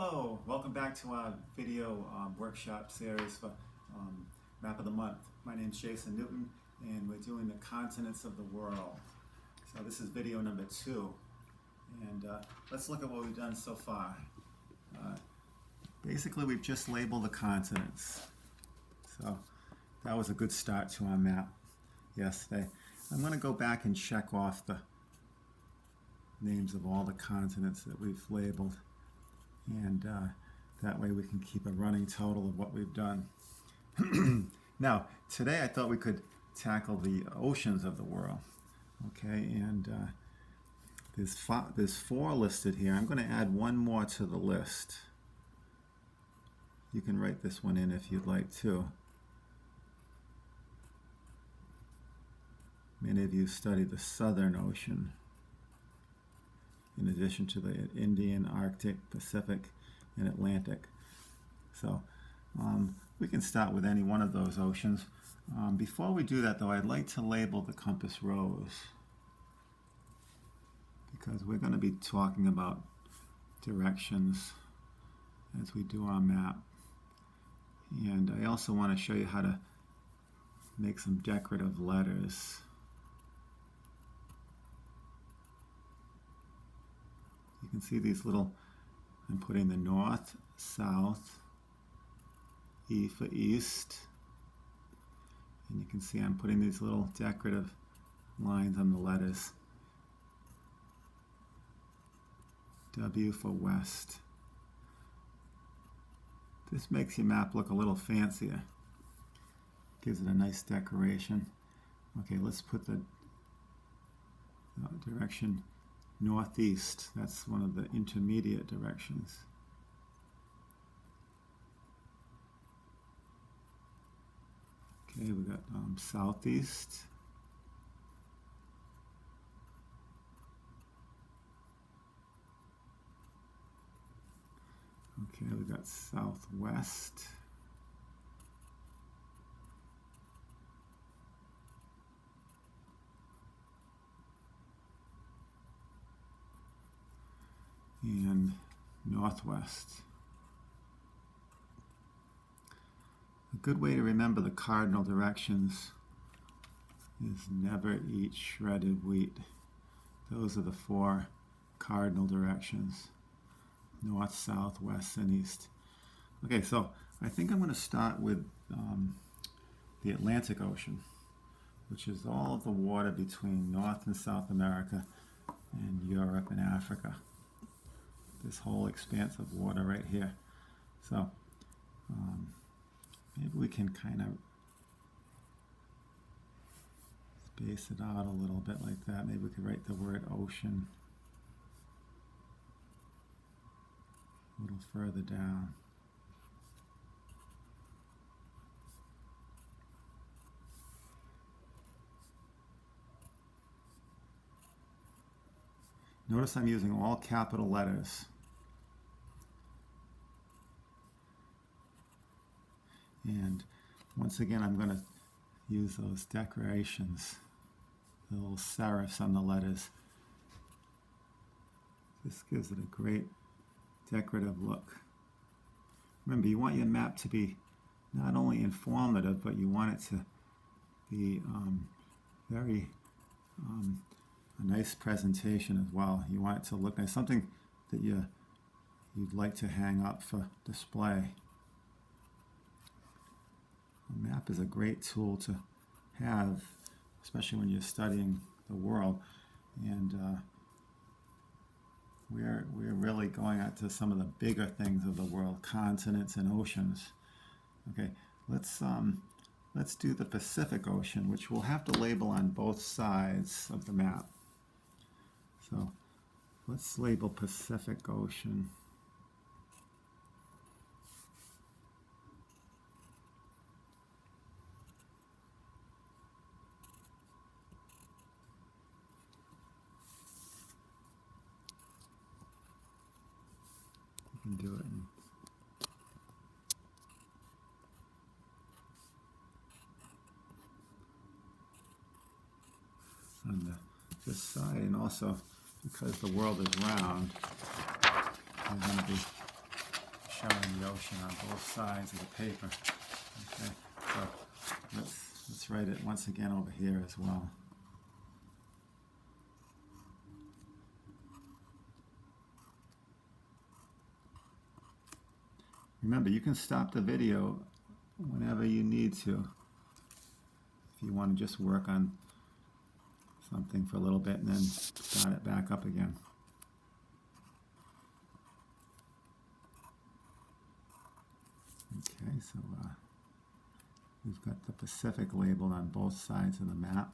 Hello, welcome back to our video workshop series for Map of the Month. My name is Jason Newton and we're doing the continents of the world. So this is video number 2 and let's look at what we've done so far. Basically we've just labeled the continents. So that was a good start to our map yesterday. I'm going to go back and check off the names of all the continents that we've labeled. And that way we can keep a running total of what we've done. Now, today I thought we could tackle the oceans of the world. Okay, and there's 4 listed here. I'm going to add one more to the list. You can write this one in if you'd like to. Many of you study the Southern Ocean, in addition to the Indian, Arctic, Pacific, and Atlantic. So we can start with any one of those oceans. Before we do that though, I'd like to label the compass rose, because we're going to be talking about directions as we do our map. And I also want to show you how to make some decorative letters. You can see these little, I'm putting the north, south, E for east, and you can see I'm putting these little decorative lines on the letters. W for west. This makes your map look a little fancier. Gives it a nice decoration. Okay, let's put the direction northeast. That's one of the intermediate directions. Okay, we got southeast. Okay, we got southwest. And northwest. A good way to remember the cardinal directions is never eat shredded wheat. Those are the 4 cardinal directions: north, south, west, and east. Okay, so I think I'm going to start with the Atlantic Ocean, which is all of the water between North and South America and Europe and Africa. This whole expanse of water right here. So maybe we can kind of space it out a little bit like that. Maybe we could write the word ocean a little further down. Notice I'm using all capital letters. And once again, I'm going to use those decorations, the little serifs on the letters. This gives it a great decorative look. Remember, you want your map to be not only informative, but you want it to be very a nice presentation as well. You want it to look like something that you'd like to hang up for display. A map is a great tool to have, especially when you're studying the world. And we're really going out to some of the bigger things of the world, continents and oceans. Okay, let's do the Pacific Ocean, which we'll have to label on both sides of the map. So let's label Pacific Ocean. You can do it on this side, and also because the world is round, we're going to be Ocean on both sides of the paper. Okay, so let's write it once again over here as well. Remember, you can stop the video whenever you need to. If you want to just work on something for a little bit and then start it back up again. Okay, so we've got the Pacific labeled on both sides of the map.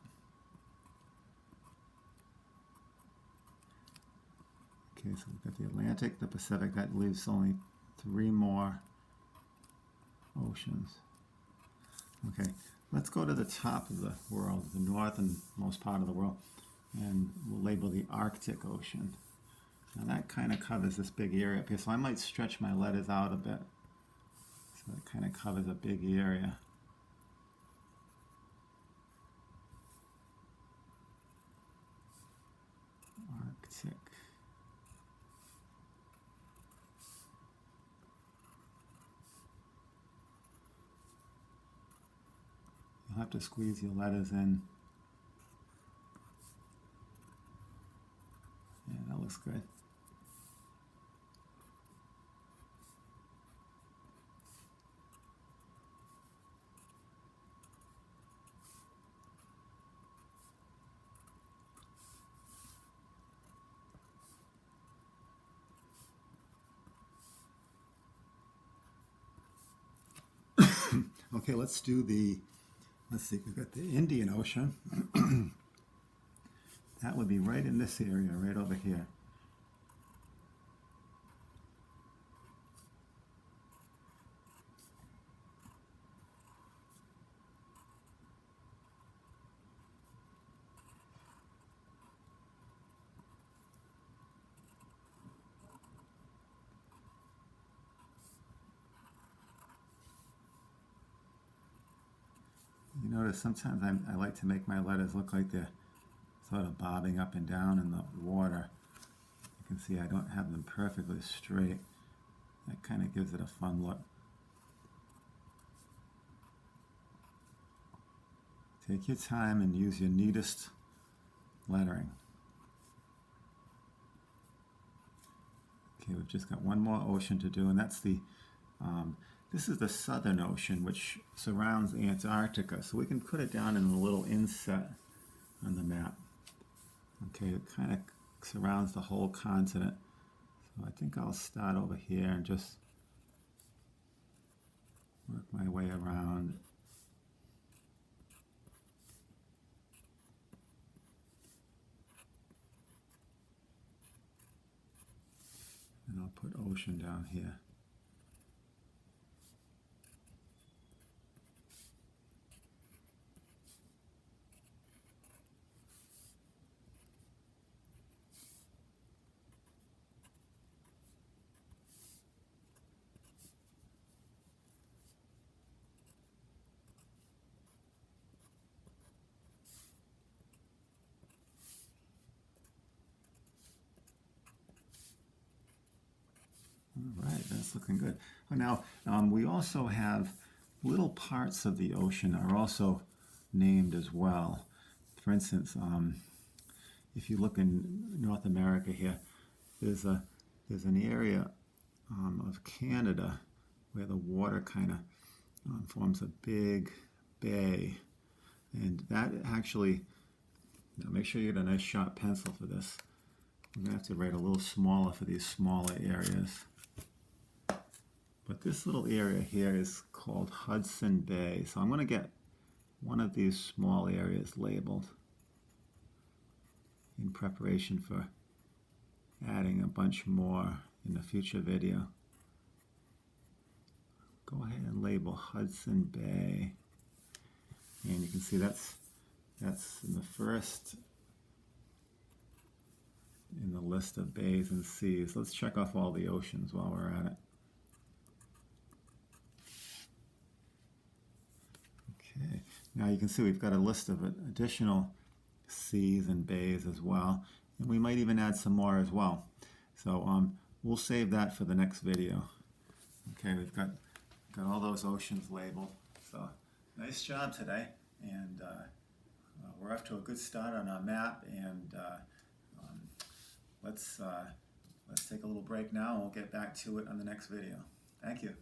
Okay, so we've got the Atlantic, the Pacific. That leaves only 3 more oceans. Okay, let's go to the top of the world, the northernmost part of the world, and we'll label the Arctic Ocean. Now that kind of covers this big area up here, so I might stretch my letters out a bit. So it kind of covers a big area. Arctic. You'll have to squeeze your letters in. Yeah, that looks good. Okay, let's see, we've got the Indian Ocean. That would be right in this area, right over here. You notice sometimes I like to make my letters look like they're sort of bobbing up and down in the water. You can see I don't have them perfectly straight. That kind of gives it a fun look. Take your time and use your neatest lettering. Okay, we've just got one more ocean to do, and that's this is the Southern Ocean, which surrounds Antarctica. So we can put it down in a little inset on the map. Okay, it kind of surrounds the whole continent. So I think I'll start over here and just work my way around. And I'll put ocean down here. All right, that's looking good. Now, we also have little parts of the ocean are also named as well. For instance, if you look in North America here, there's an area of Canada where the water kind of forms a big bay, and that actually, now make sure you get a nice sharp pencil for this. We're going to have to write a little smaller for these smaller areas. But this little area here is called Hudson Bay. So I'm going to get one of these small areas labeled in preparation for adding a bunch more in a future video. Go ahead and label Hudson Bay. And you can see that's in the first in the list of bays and seas. Let's check off all the oceans while we're at it. Okay, now you can see we've got a list of additional seas and bays as well, and we might even add some more as well. So we'll save that for the next video. Okay. Okay, we've got all those oceans labeled. So nice job today, and we're off to a good start on our map. And let's take a little break now, and we'll get back to it on the next video. Thank you.